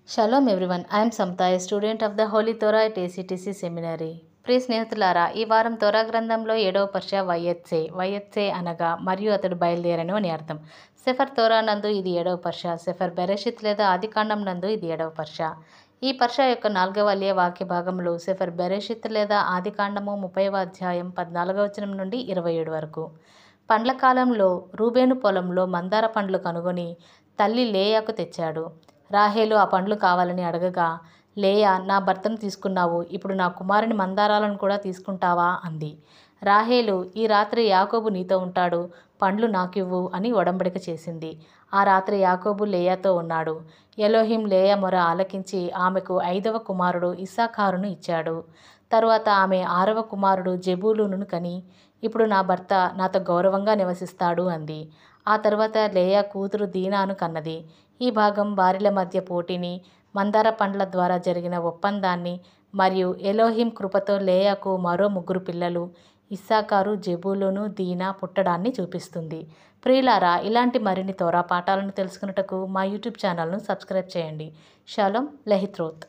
Shalom everyone, I'm Samatha, student of the holy Torah at ACTC seminary. ప్రియ స్నేహితులారా, ఈ వారం తోరా గ్రంథంలో 7వ పర్ష వయత్సే అనగా మరియు అతడు బయలుదేరను అని అర్థం. సెఫర్ తోరా నందు ఇది 7వ పర్ష. సెఫర్ బెరెషిత్ లేదా ఆదికాండం నందు ఇది 7వ పర్ష. ఈ పర్ష యొక్క 4వ వాక్య భాగములు సెఫర్ బెరెషిత్ లేదా ఆదికాండము 30వ అధ్యాయం 14వ వచనం నుండి 27 వరకు. పండ్ల కాలంలో రూబేను పొలంలో మందార పండ్లు కనుగొని తల్లి లేయాకు తెచ్చాడు. రాహేలు ఆ పండ్లు కావాలని అడగగా, లేయా, నా భర్తను తీసుకున్నావు, ఇప్పుడు నా కుమారుని మందారాలను కూడా తీసుకుంటావా అంది. రాహేలు, ఈ రాత్రి యాకోబు నీతో ఉంటాడు, పండ్లు నాకివ్వు అని ఒడంబడిక చేసింది. ఆ రాత్రి యాకోబు లేయాతో ఉన్నాడు. ఎలోహిం లేయా మొర ఆలకించి ఆమెకు 5వ కుమారుడు ఇస్సాకారును ఇచ్చాడు. తరువాత ఆమె 6వ కుమారుడు జెబూలూనును కని, ఇప్పుడు నా భర్త నాతో గౌరవంగా నివసిస్తాడు అంది. ఆ తరువాత లేయా కూతురు దీనాను కన్నది. ఈ భాగం వారిల మధ్య పోటీని, మందార పండ్ల ద్వారా జరిగిన ఒప్పందాన్ని మరియు ఎలోహిం కృపతో లేయాకు మరో 3 పిల్లలు ఇస్సాకారు, జెబూలూను, దీనా పుట్టడాన్ని చూపిస్తుంది. ప్రియులారా, ఇలాంటి మరిన్ని తోరా పాఠాలను తెలుసుకున్నటకు మా యూట్యూబ్ ఛానల్ను సబ్స్క్రైబ్ చేయండి. షలోమ్, లెహిత్రోత్.